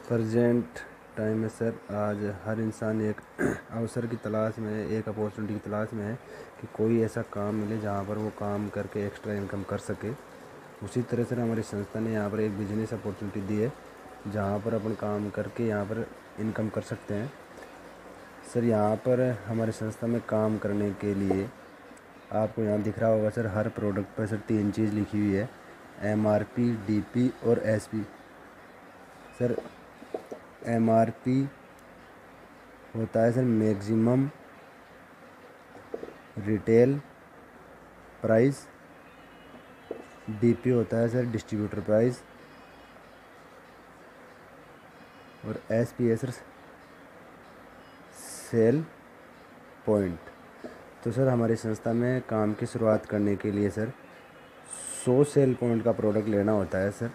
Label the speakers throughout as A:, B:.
A: Present time में sir आज हर इंसान एक अवसर की तलाश में है, एक अपॉर्चुनिटी की तलाश में है कि कोई ऐसा काम मिले जहाँ पर वो काम करके एक्स्ट्रा इनकम कर सके। उसी तरह से हमारी संस्था ने यहाँ पर एक बिजनेस अपॉर्चुनिटी दी है जहाँ पर अपन काम करके यहाँ पर इनकम कर सकते हैं। सर यहाँ पर हमारी संस्था में काम करने के लिए आपको यहाँ दिख रहा होगा सर, हर प्रोडक्ट पर सर 3 चीज़ लिखी हुई है, MRP, DP और SP। सर MRP होता है sir maximum retail price, DP होता है सर डिस्ट्रीब्यूटर प्राइस और SP है सर सेल पॉइंट। तो सर हमारी संस्था में काम की शुरुआत करने के लिए सर 100 सेल पॉइंट का प्रोडक्ट लेना होता है सर।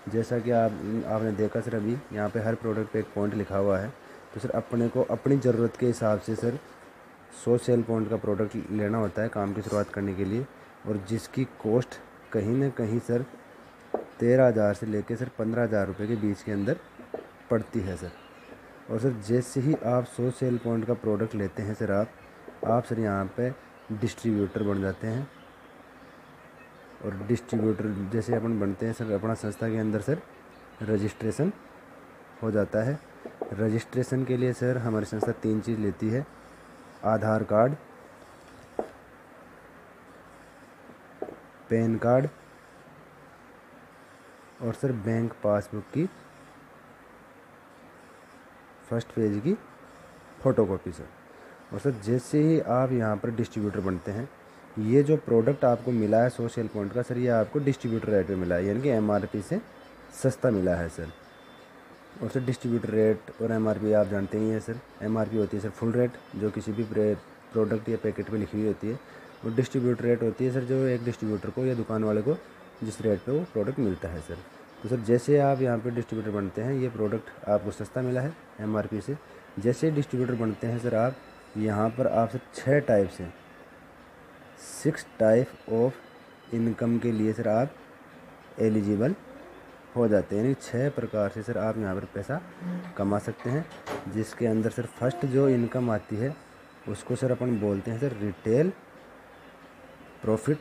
A: जैसा कि आपने देखा सर, अभी यहाँ पे हर प्रोडक्ट पे एक पॉइंट लिखा हुआ है। तो सर अपने को अपनी ज़रूरत के हिसाब से सर 100 सेल पॉइंट का प्रोडक्ट लेना होता है काम की शुरुआत करने के लिए, और जिसकी कॉस्ट कहीं ना कहीं सर 13,000 से लेकर सर 15,000 रुपये के बीच के अंदर पड़ती है सर। और सर जैसे ही आप 100 सेल पॉइंट का प्रोडक्ट लेते हैं सर, आप सर यहाँ पे डिस्ट्रीब्यूटर बन जाते हैं। और डिस्ट्रीब्यूटर जैसे अपन बनते हैं सर, अपना संस्था के अंदर सर रजिस्ट्रेशन हो जाता है। रजिस्ट्रेशन के लिए सर हमारी संस्था 3 चीज़ लेती है, आधार कार्ड, पैन कार्ड और सर बैंक पासबुक की फर्स्ट पेज की फ़ोटोकॉपी सर। और सर जैसे ही आप यहाँ पर डिस्ट्रीब्यूटर बनते हैं, ये जो प्रोडक्ट आपको मिला है 100 सेल पॉइंट का सर, ये आपको डिस्ट्रीब्यूटर रेट पे मिला है, यानी कि MRP से सस्ता मिला है सर। और सर डिस्ट्रीब्यूटर रेट और MRP आप जानते ही हैं सर। MRP होती है सर फुल रेट, जो किसी भी प्रोडक्ट या पैकेट पे लिखी हुई होती है, और डिस्ट्रीब्यूटर रेट होती है सर जो एक डिस्ट्रीब्यूटर को या दुकान वाले को जिस रेट पे वो प्रोडक्ट मिलता है सर। तो सर जैसे आप यहाँ पे डिस्ट्रीब्यूटर बनते हैं, ये प्रोडक्ट आपको सस्ता मिला है MRP से। जैसे डिस्ट्रीब्यूटर बनते हैं सर, आप यहाँ पर आप सर 6 टाइप ऑफ इनकम के लिए सर आप एलिजिबल हो जाते हैं, यानी 6 प्रकार से सर आप यहाँ पर पैसा कमा सकते हैं। जिसके अंदर सर फर्स्ट जो इनकम आती है उसको सर अपन बोलते हैं सर रिटेल प्रॉफिट।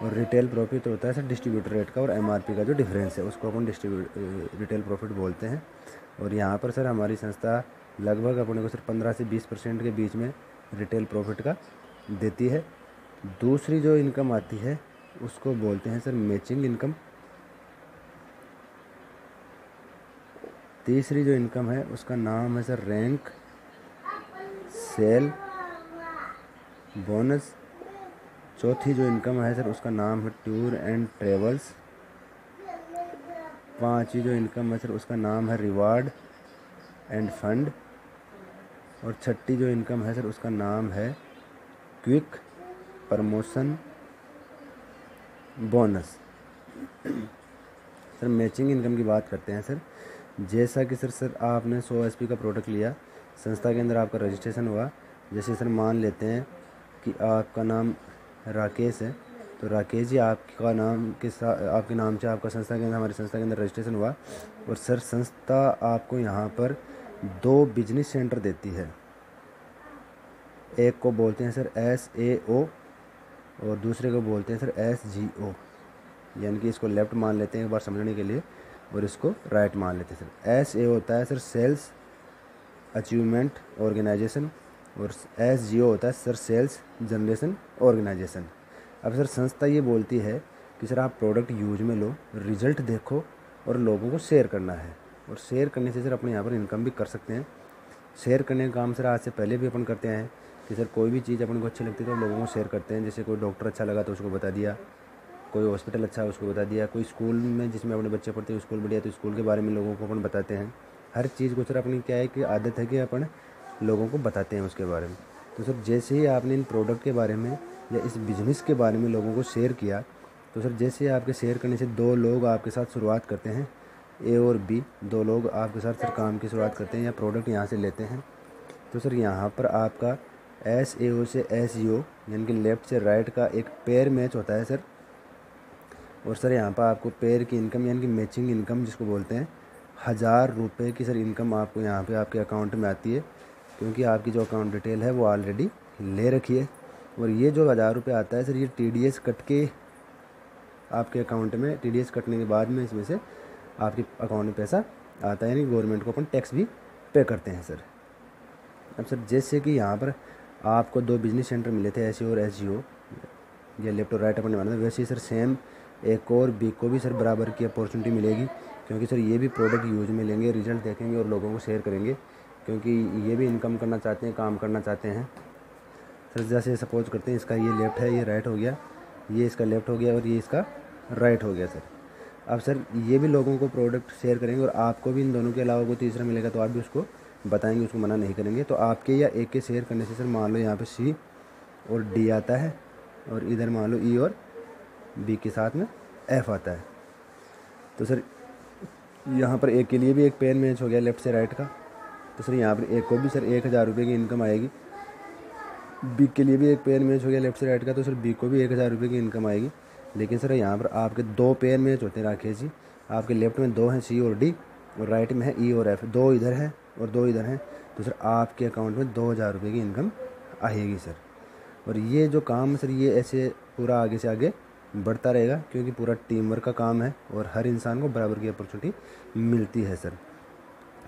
A: और रिटेल प्रॉफिट होता है सर डिस्ट्रीब्यूटर रेट का और MRP का जो डिफरेंस है, उसको अपन रिटेल प्रॉफिट बोलते हैं। और यहाँ पर सर हमारी संस्था लगभग अपने को सर 15 से 20% के बीच में रिटेल प्रॉफिट का देती है। दूसरी जो इनकम आती है उसको बोलते हैं सर मैचिंग इनकम। तीसरी जो इनकम है उसका नाम है सर रैंक सेल बोनस। चौथी जो इनकम है सर उसका नाम है टूर एंड ट्रेवल्स। पांचवी जो इनकम है सर उसका नाम है रिवार्ड एंड फंड। और छठी जो इनकम है सर उसका नाम है quick promotion bonus. Sir matching income की बात करते हैं सर। जैसा कि सर आपने 100 SP का प्रोडक्ट लिया, संस्था के अंदर आपका रजिस्ट्रेशन हुआ। जैसे सर मान लेते हैं कि आपका नाम राकेश है, तो राकेश जी आपका नाम के साथ आपके नाम से आपका संस्था के अंदर हमारी संस्था के अंदर रजिस्ट्रेशन हुआ। और सर संस्था आपको यहाँ पर 2 बिजनेस सेंटर देती है। एक को बोलते हैं सर SAO और दूसरे को बोलते हैं सर SGO, यानी कि इसको लेफ़्ट मान लेते हैं एक बार समझने के लिए और इसको राइट मान लेते हैं सर। SA होता है सर सेल्स अचीवमेंट ऑर्गेनाइजेशन और SGO होता है सर सेल्स जनरेशन ऑर्गेनाइजेशन। अब सर संस्था ये बोलती है कि सर आप प्रोडक्ट यूज में लो, रिजल्ट देखो और लोगों को शेयर करना है। और शेयर करने से सर अपने यहाँ पर इनकम भी कर सकते हैं। शेयर करने का काम सर आज से पहले भी अपन करते हैं कि सर कोई भी चीज़ अपन को अच्छी लगती है तो लोगों को शेयर करते हैं। जैसे कोई डॉक्टर अच्छा लगा तो उसको बता दिया, कोई हॉस्पिटल अच्छा है उसको बता दिया, कोई स्कूल में जिसमें अपने बच्चे पढ़ते हैं स्कूल बढ़िया तो स्कूल के बारे में लोगों को अपन बताते हैं। हर चीज़ को सर अपनी क्या है कि आदत है कि अपन लोगों को बताते हैं उसके बारे में। तो सर जैसे ही आपने इन प्रोडक्ट के बारे में या इस बिज़नेस के बारे में लोगों को शेयर किया, तो सर जैसे आपके शेयर करने से 2 लोग आपके साथ शुरुआत करते हैं, A और B 2 लोग आपके साथ सर काम की शुरुआत करते हैं या प्रोडक्ट यहाँ से लेते हैं। तो सर यहाँ पर आपका SAO से SGO यानी कि लेफ़्ट से राइट का एक पेयर मैच होता है सर। और सर यहाँ पर आपको पेयर की इनकम यानी कि मैचिंग इनकम जिसको बोलते हैं ₹1000 की सर इनकम आपको यहाँ पे आपके अकाउंट में आती है, क्योंकि आपकी जो अकाउंट डिटेल है वो ऑलरेडी ले रखी है। और ये जो ₹1000 आता है सर, ये TDS कट के आपके अकाउंट में, TDS कटने के बाद में इसमें से आपके अकाउंट में पैसा आता है, यानी गवर्नमेंट को अपन टैक्स भी पे करते हैं सर। अब सर जैसे कि यहाँ पर आपको 2 बिजनेस सेंटर मिले थे, SEO और SGO, ये लेफ्ट और राइट अपन ने माना था, वैसे ही सर सेम एक और बी को भी सर बराबर की अपॉर्चुनिटी मिलेगी, क्योंकि सर ये भी प्रोडक्ट यूज में लेंगे, रिजल्ट देखेंगे और लोगों को शेयर करेंगे, क्योंकि ये भी इनकम करना चाहते हैं, काम करना चाहते हैं सर। जैसे सपोज करते हैं इसका ये लेफ़्ट है, ये राइट हो गया, ये इसका लेफ़्ट हो गया और ये इसका राइट हो गया सर। अब सर ये भी लोगों को प्रोडक्ट शेयर करेंगे और आपको भी इन दोनों के अलावा कोई तीसरा मिलेगा तो आप भी उसको बताएंगे, उसको मना नहीं करेंगे। तो आपके या एक के शेयर करने से सर मान लो यहाँ पे C और D आता है और इधर मान लो E और B के साथ में F आता है, तो सर यहाँ पर एक के लिए भी एक पेयर मैच हो गया लेफ़्ट से राइट का, तो सर यहाँ पर एक को भी सर ₹1000 की इनकम आएगी। बी के लिए भी एक पेयर मैच हो गया लेफ्ट से राइट का, तो सर बी को भी ₹1000 की इनकम आएगी। लेकिन सर यहाँ पर आपके 2 पेयर मैच होते हैं राकेश जी, आपके लेफ्ट में 2 हैं C और D और राइट में है E और F, 2 इधर हैं और 2 इधर हैं, तो सर आपके अकाउंट में ₹2000 की इनकम आएगी सर। और ये जो काम सर ये ऐसे पूरा आगे से आगे बढ़ता रहेगा, क्योंकि पूरा टीम वर्क का काम है और हर इंसान को बराबर की अपॉर्चुनिटी मिलती है सर।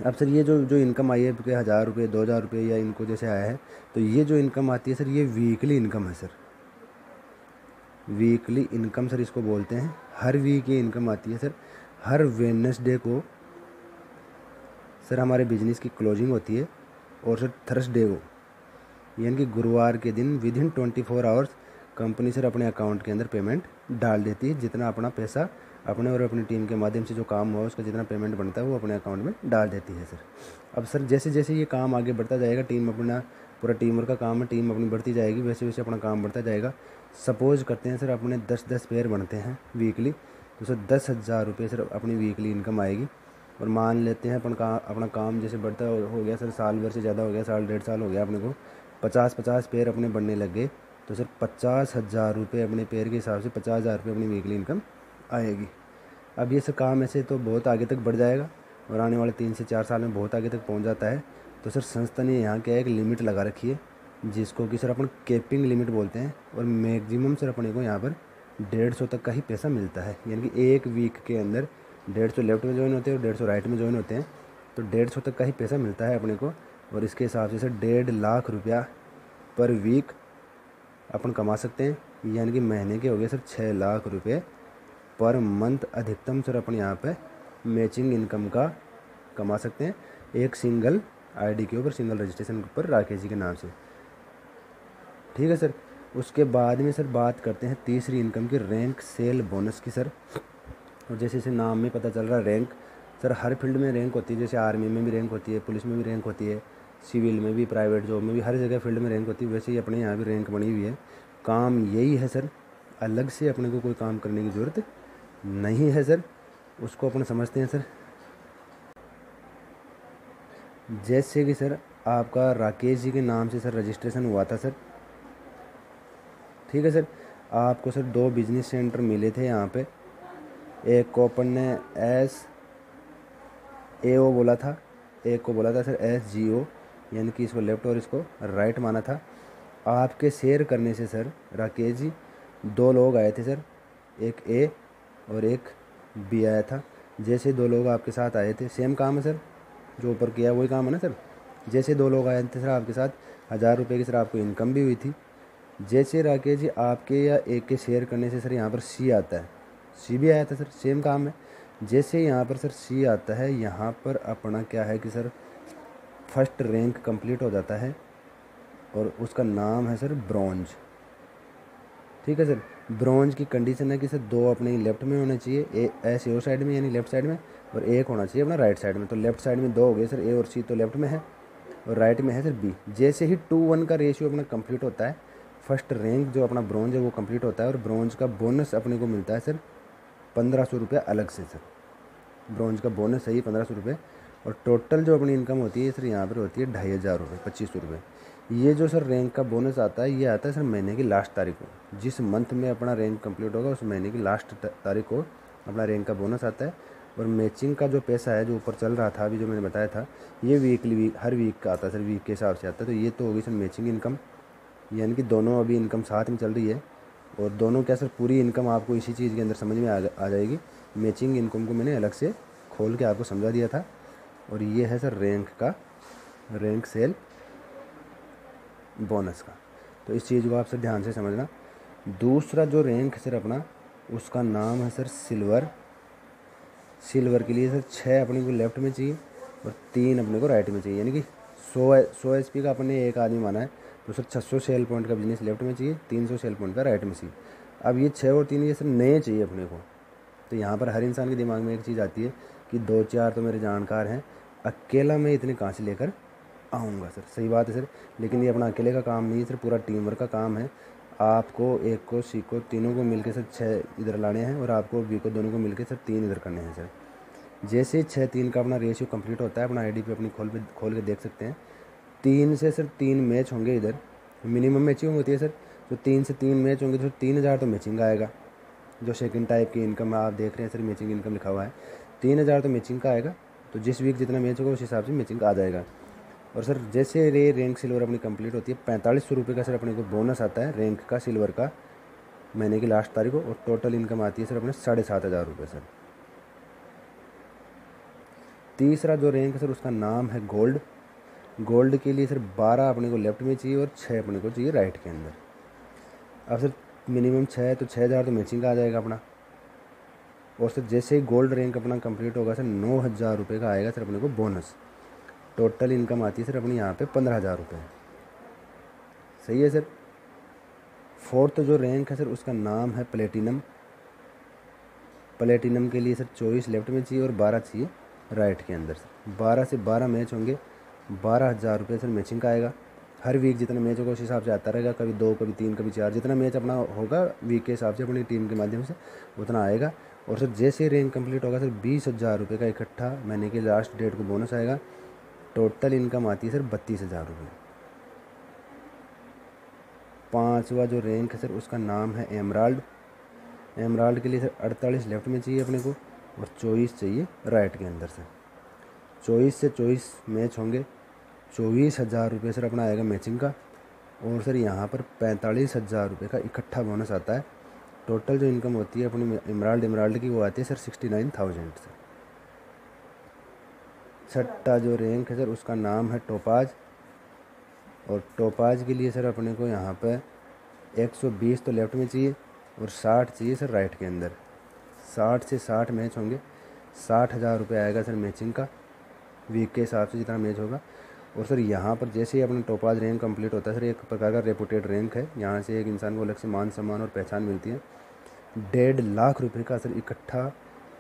A: अब सर ये जो इनकम आई है ₹1000, ₹2000 या इनको जैसे आया है, तो ये जो इनकम आती है सर ये वीकली इनकम है सर। वीकली इनकम सर इसको बोलते हैं। हर वीक ये इनकम आती है सर। हर वेडनेसडे को सर हमारे बिजनेस की क्लोजिंग होती है और सर थर्सडे को, यानी कि गुरुवार के दिन विदिन 24 आवर्स कंपनी सर अपने अकाउंट के अंदर पेमेंट डाल देती है। जितना अपना पैसा अपने और अपनी टीम के माध्यम से जो काम हुआ उसका जितना पेमेंट बनता है वो अपने अकाउंट में डाल देती है सर। अब सर जैसे जैसे ये काम आगे बढ़ता जाएगा, टीम अपना पूरा टीम वर्क का काम है, टीम अपनी बढ़ती जाएगी, वैसे वैसे अपना काम बढ़ता जाएगा। सपोज करते हैं सर अपने 10-10 पेयर बनते हैं वीकली, तो सर ₹10,000 सर अपनी वीकली इनकम आएगी। और मान लेते हैं अपना काम जैसे बढ़ता हो गया सर, साल भर से ज़्यादा हो गया, साल 1.5 साल हो गया अपने को, 50-50 पेयर अपने बनने लग गए, तो सर ₹50,000 अपने पेयर के हिसाब से ₹50,000 अपनी वीकली इनकम आएगी। अब ये सब काम ऐसे तो बहुत आगे तक बढ़ जाएगा और आने वाले 3 से 4 साल में बहुत आगे तक पहुंच जाता है। तो सर संस्था ने यहाँ क्या एक लिमिट लगा रखी है, जिसको कि सर अपन कैपिंग लिमिट बोलते हैं, और मैक्सिमम सर अपने को यहाँ पर 150 तक का ही पैसा मिलता है। यानी कि एक वीक के अंदर 150 लेफ्ट में ज्वाइन होते हैं और 150 राइट में ज्वाइन होते हैं, तो 150 तक का ही पैसा मिलता है अपने को। और इसके हिसाब से सर ₹1.5 लाख पर वीक अपन कमा सकते हैं, यानी कि महीने के हो गए सर ₹6 लाख पर मंथ अधिकतम सर अपन यहाँ पे मैचिंग इनकम का कमा सकते हैं, एक सिंगल आईडी के ऊपर, सिंगल रजिस्ट्रेशन के ऊपर राकेश जी के नाम से। ठीक है सर। उसके बाद में सर बात करते हैं तीसरी इनकम की, रैंक सेल बोनस की सर। और जैसे जैसे नाम में पता चल रहा है रैंक, सर हर फील्ड में रैंक होती है, जैसे आर्मी में भी रैंक होती है, पुलिस में भी रैंक होती है, सिविल में भी, प्राइवेट जॉब में भी, हर जगह फील्ड में रैंक होती है। वैसे ही अपने यहाँ भी रैंक बनी हुई है। काम यही है सर, अलग से अपने को कोई काम करने की ज़रूरत नहीं है सर, उसको अपन समझते हैं सर। जैसे कि सर आपका राकेश जी के नाम से सर रजिस्ट्रेशन हुआ था सर, ठीक है सर। आपको सर 2 बिजनेस सेंटर मिले थे यहाँ पे, एक को अपन ने SAO बोला था, एक को बोला था सर SGO, यानी कि इसको लेफ़्ट और इसको राइट माना था। आपके शेयर करने से सर राकेश जी 2 लोग आए थे सर, एक A और एक B आया था। जैसे 2 लोग आपके साथ आए थे, सेम काम है सर, जो ऊपर किया वही काम है ना सर। जैसे 2 लोग आए थे सर आपके साथ, ₹1000 की सर आपको इनकम भी हुई थी। जैसे राकेश जी आपके या एक के शेयर करने से सर यहाँ पर C आता है, C भी आया था सर, सेम काम है। जैसे यहाँ पर सर C आता है, यहाँ पर अपना क्या है कि सर फर्स्ट रैंक कंप्लीट हो जाता है और उसका नाम है सर ब्रॉन्ज। ठीक है सर। ब्रॉन्ज की कंडीशन है कि सर 2 अपने लेफ्ट में होने चाहिए, SAO साइड में यानी लेफ्ट साइड में, और एक होना चाहिए अपना राइट साइड में। तो लेफ्ट साइड में 2 हो गए सर, A और C तो लेफ्ट में है और राइट में है सर B। जैसे ही 2-1 का रेशियो अपना कंप्लीट होता है, फर्स्ट रैंक जो अपना ब्रॉन्ज है वो कंप्लीट होता है और ब्रॉन्ज का बोनस अपने को मिलता है सर ₹1500 अलग से सर। ब्रॉन्ज का बोनस है ये ₹1500, और टोटल जो अपनी इनकम होती है सर यहाँ पर होती है ₹2500, ₹2500। ये जो सर रैंक का बोनस आता है, ये आता है सर महीने की लास्ट तारीख को। जिस मंथ में अपना रैंक कंप्लीट होगा उस महीने की लास्ट तारीख को अपना रैंक का बोनस आता है। और मैचिंग का जो पैसा है जो ऊपर चल रहा था अभी जो मैंने बताया था, ये हर वीक का आता है सर, वीक के हिसाब से आता है। तो ये तो होगी सर मैचिंग इनकम, यानी कि दोनों अभी इनकम साथ में चल रही है। और दोनों क्या सर, पूरी इनकम आपको इसी चीज़ के अंदर समझ में आ जाएगी। मैचिंग इनकम को मैंने अलग से खोल के आपको समझा दिया था। और ये है सर रैंक सेल बोनस का। तो इस चीज़ को आप सर ध्यान से समझना। दूसरा जो रैंक है सर अपना, उसका नाम है सर सिल्वर के लिए सर 6 अपने को लेफ्ट में चाहिए और 3 अपने को राइट में चाहिए। यानी कि 100 HP का अपने एक आदमी माना है, तो सर 600 सेल पॉइंट का बिजनेस लेफ्ट में चाहिए, 300 सेल पॉइंट का राइट में चाहिए। अब ये 6 और 3 ये सर नए चाहिए अपने को। तो यहाँ पर हर इंसान के दिमाग में एक चीज़ आती है कि 2-4 तो मेरे जानकार हैं, अकेला मैं इतने कहाँ से लेकर आऊँगा सर। सही बात है सर, लेकिन ये अपना अकेले का काम नहीं है सर, पूरा टीम वर्क का काम है। आपको एक को सी को तीनों को मिलकर सर 6 इधर लाने हैं और आपको बी को दोनों को मिलकर सर 3 इधर करने हैं सर। जैसे 6-3 का अपना रेशियो कंप्लीट होता है, अपना आईडी पे अपनी खोल के देख सकते हैं। 3 से सर 3 मैच होंगे, इधर मिनिमम मैचिंग होती है सर। तो 3 से 3 मैच होंगे तो 3000 तो मैचिंग का आएगा। जो सेकंड टाइप की इनकम आप देख रहे हैं सर, मैचिंग इनकम लिखा हुआ है, 3000 तो मैचिंग का आएगा। तो जिस वीक जितना मैच होगा उस हिसाब से मैचिंग आ जाएगा। और सर जैसे रैंक सिल्वर अपनी कंप्लीट होती है, 4500 रुपये का सर अपने को बोनस आता है रैंक का सिल्वर का महीने की लास्ट तारीख को। और टोटल इनकम आती है सर अपने 7500 रुपये सर। तीसरा जो रैंक है सर, उसका नाम है गोल्ड के लिए सर 12 अपने को लेफ्ट में चाहिए और 6 अपने को चाहिए राइट के अंदर। अब सर मिनिमम 6 है तो 6000 तो मैचिंग का आ जाएगा अपना। और सर जैसे ही गोल्ड रैंक अपना कंप्लीट होगा सर, 9000 रुपये का आएगा सर अपने को बोनस। टोटल इनकम आती है सर अपनी यहाँ पे 15000 रुपये। सही है सर। फोर्थ जो रैंक है सर, उसका नाम है प्लेटिनम के लिए सर 24 लेफ्ट में चाहिए और 12 चाहिए राइट के अंदर सर। 12 से 12 मैच होंगे, 12000 रुपये सर मैचिंग का आएगा। हर वीक जितना मैच होगा उस हिसाब से आता रहेगा, कभी 2 कभी 3 कभी 4, जितना मैच अपना होगा वीक के हिसाब से अपनी टीम के माध्यम से उतना आएगा। और सर जैसे रैंक कंप्लीट होगा सर 20000 रुपये का इकट्ठा महीने की लास्ट डेट को बोनस आएगा। टोटल इनकम आती है सर 32000 रुपये। पाँचवा जो रैंक है सर, उसका नाम है एमराल्ड के लिए सर 48 लेफ्ट में चाहिए अपने को और 24 चाहिए राइट के अंदर से। 24 से 24 मैच होंगे, 24000 रुपये सर अपना आएगा मैचिंग का। और सर यहाँ पर 45000 रुपये का इकट्ठा बोनस आता है। टोटल जो इनकम होती है अपनी एमराल्ड की वो आती है सर 69000 सर। छठा जो रैंक है सर, उसका नाम है टोपाज। और टोपाज के लिए सर अपने को यहाँ पे 120 तो लेफ्ट में चाहिए और 60 चाहिए सर राइट के अंदर। 60 से 60 मैच होंगे, 60000 रुपये आएगा सर मैचिंग का वीक के हिसाब से जितना मैच होगा। और सर यहाँ पर जैसे ही अपना टोपाज रैंक कंप्लीट होता है सर, एक प्रकार का रेपुटेड रैंक है, यहाँ से एक इंसान को अलग से मान सम्मान और पहचान मिलती है। 1.5 लाख रुपये का सर इकट्ठा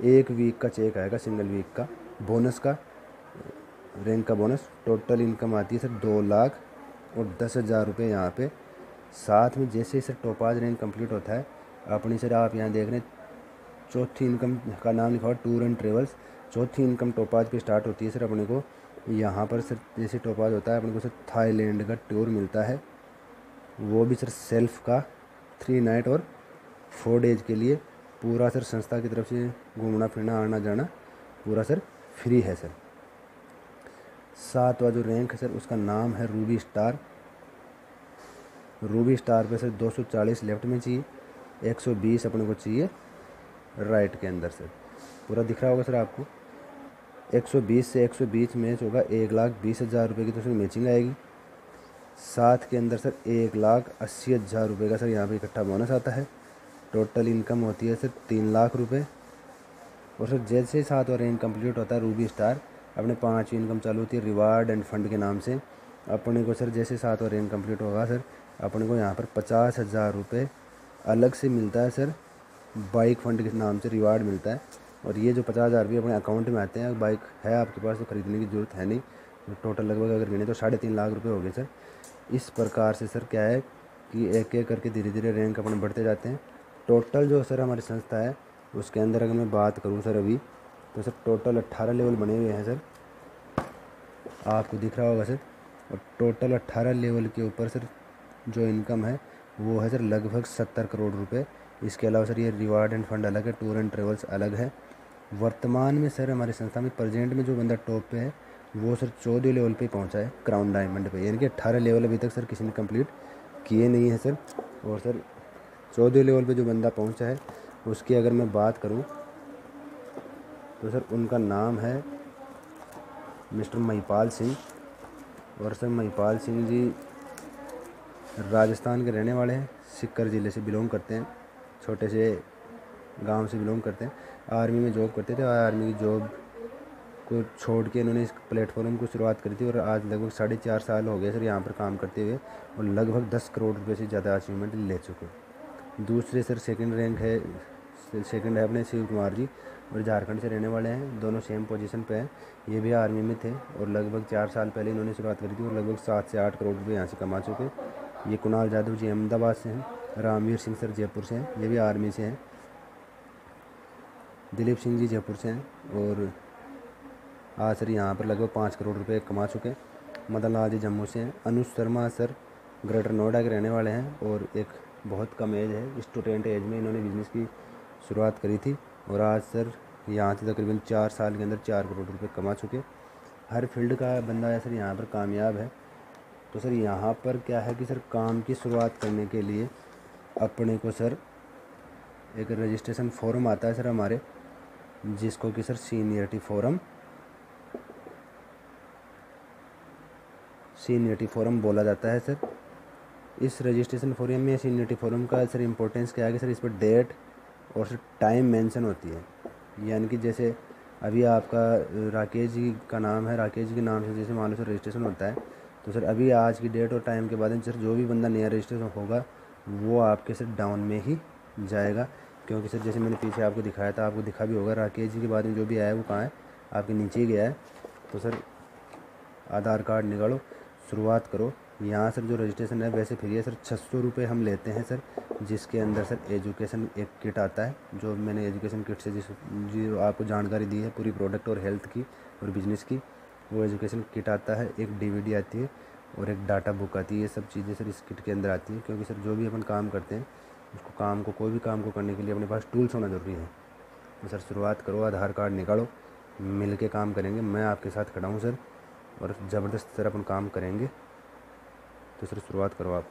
A: एक वीक का चेक आएगा, सिंगल वीक का बोनस का रैंक का बोनस। टोटल इनकम आती है सर 2,10,000 रुपये यहाँ पे। साथ में जैसे ही सर टोपाज रैंक कंप्लीट होता है अपनी सर, आप यहाँ देख रहे हैं चौथी इनकम का नाम लिखा हुआ टूर एंड ट्रेवल्स। चौथी इनकम टोपाज पे स्टार्ट होती है सर अपने को। यहाँ पर सर जैसे टोपाज होता है अपने को सर थाईलैंड का टूर मिलता है, वो भी सर सेल्फ का 3 नाइट और 4 डेज के लिए। पूरा सर संस्था की तरफ से घूमना फिरना आना जाना पूरा सर फ्री है सर। सातवां जो रैंक है सर, उसका नाम है रूबी स्टार पे सर 240 लेफ्ट में चाहिए, 120 अपने को चाहिए राइट के अंदर सर। पूरा दिख रहा होगा सर आपको। 120 से 120 मैच होगा, 1,20,000 रुपये की तो सर मैचिंग आएगी। साथ के अंदर सर 1,80,000 रुपये का सर यहाँ पे इकट्ठा बोनस आता है। टोटल इनकम होती है सर 3 लाख रुपये। और सर जैसे ही 7वां रैंक कंप्लीट होता है रूबी स्टार, अपने 5वीं इनकम चालू होती है रिवार्ड एंड फंड के नाम से। अपने को सर जैसे 7वां रैंक कंप्लीट होगा सर, अपने को यहाँ पर 50,000 रुपये अलग से मिलता है सर, बाइक फंड के नाम से रिवार्ड मिलता है। और ये जो 50,000 रुपये अपने अकाउंट में आते हैं, बाइक है आपके पास तो ख़रीदने की ज़रूरत है नहीं। तो टोटल लगभग अगर गिने तो 3.5 लाख रुपये हो गए सर। इस प्रकार से सर क्या है कि एक एक करके धीरे धीरे रैंक अपने बढ़ते जाते हैं। टोटल जो सर हमारी संस्था है उसके अंदर अगर मैं बात करूँ सर अभी, तो सर टोटल 18 लेवल बने हुए हैं सर, आपको दिख रहा होगा सर। और टोटल 18 लेवल के ऊपर सर जो इनकम है वो है सर लगभग 70 करोड़ रुपए। इसके अलावा सर ये रिवार्ड एंड फंड अलग है, टूर एंड ट्रेवल्स अलग है, वर्तमान में सर हमारी संस्था में प्रेजेंट में जो बंदा टॉप पे है वो सर 14 लेवल पे पहुंचा है क्राउन डायमंड पे, यानी कि 18 लेवल अभी तक सर किसी ने कंप्लीट किए नहीं है सर। और सर 14 लेवल पे जो बंदा पहुंचा है उसकी अगर मैं बात करूं तो सर उनका नाम है मिस्टर महिपाल सिंह। और सर महिपाल सिंह जी राजस्थान के रहने वाले हैं, सीकर ज़िले से बिलोंग करते हैं, छोटे से गांव से बिलोंग करते हैं। आर्मी में जॉब करते थे, आर्मी की जॉब को छोड़ के इन्होंने इस प्लेटफॉर्म को शुरुआत करी थी और आज लगभग 4.5 साल हो गए सर यहाँ पर काम करते हुए और लगभग 10 करोड़ रुपए से ज़्यादा अचीवमेंट ले चुके। दूसरे सर सेकंड है अपने शिव कुमार जी और झारखंड से रहने वाले हैं, दोनों सेम पोजीशन पे हैं। ये भी आर्मी में थे और लगभग 4 साल पहले इन्होंने शुरुआत करी थी और लगभग 7 से 8 करोड़ रुपये यहाँ से कमा चुके। ये कुणाल यादव जी अहमदाबाद से हैं, रामवीर सिंह सर जयपुर से हैं, ये भी आर्मी से हैं, दिलीप सिंह जी जयपुर से हैं और आज सर यहाँ पर लगभग 5 करोड़ रुपए कमा चुके। मदन लाल जी जम्मू से हैं। अनुज शर्मा सर ग्रेटर नोएडा के रहने वाले हैं और एक बहुत कम एज है, स्टूडेंट एज में इन्होंने बिज़नेस की शुरुआत करी थी और आज सर यहाँ से तकरीबन 4 साल के अंदर 4 करोड़ रुपए कमा चुके। हर फील्ड का बंदा है सर यहाँ पर कामयाब है। तो सर यहाँ पर क्या है कि सर काम की शुरुआत करने के लिए अपने को सर एक रजिस्ट्रेशन फॉर्म आता है सर हमारे, जिसको कि सर सीनियरिटी फॉर्म बोला जाता है सर। इस रजिस्ट्रेशन फॉर्म में सीनियरिटी फॉर्म का सर इम्पोर्टेंस क्या है कि सर इस पर डेट और सर टाइम मेंशन होती है। यानी कि जैसे अभी आपका राकेश जी का नाम है, राकेश जी के नाम से जैसे मान लो सर रजिस्ट्रेशन होता है तो सर अभी आज की डेट और टाइम के बाद सर जो भी बंदा नया रजिस्ट्रेशन होगा वो आपके सर डाउन में ही जाएगा। क्योंकि सर जैसे मैंने पीछे आपको दिखाया था, आपको दिखा भी होगा, राकेश जी के बाद में जो भी आया है वो कहाँ है, आपके नीचे ही गया है। तो सर आधार कार्ड निकालो, शुरुआत करो। यहाँ सर जो रजिस्ट्रेशन है वैसे फ्री है सर, 600 रुपये हम लेते हैं सर, जिसके अंदर सर एजुकेशन एक किट आता है, जो मैंने एजुकेशन किट से जो आपको जानकारी दी है पूरी प्रोडक्ट और हेल्थ की और बिजनेस की, वो एजुकेशन किट आता है, एक DVD आती है और एक डाटा बुक आती है। ये सब चीज़ें सर इस किट के अंदर आती है, क्योंकि सर जो भी अपन काम करते हैं उसको कोई भी काम को करने के लिए अपने पास टूल्स होना ज़रूरी है। तो सर शुरुआत करो, आधार कार्ड निकालो, मिल के काम करेंगे, मैं आपके साथ खड़ा हूँ सर और ज़बरदस्त सर अपन काम करेंगे। तो सर शुरुआत करो आप।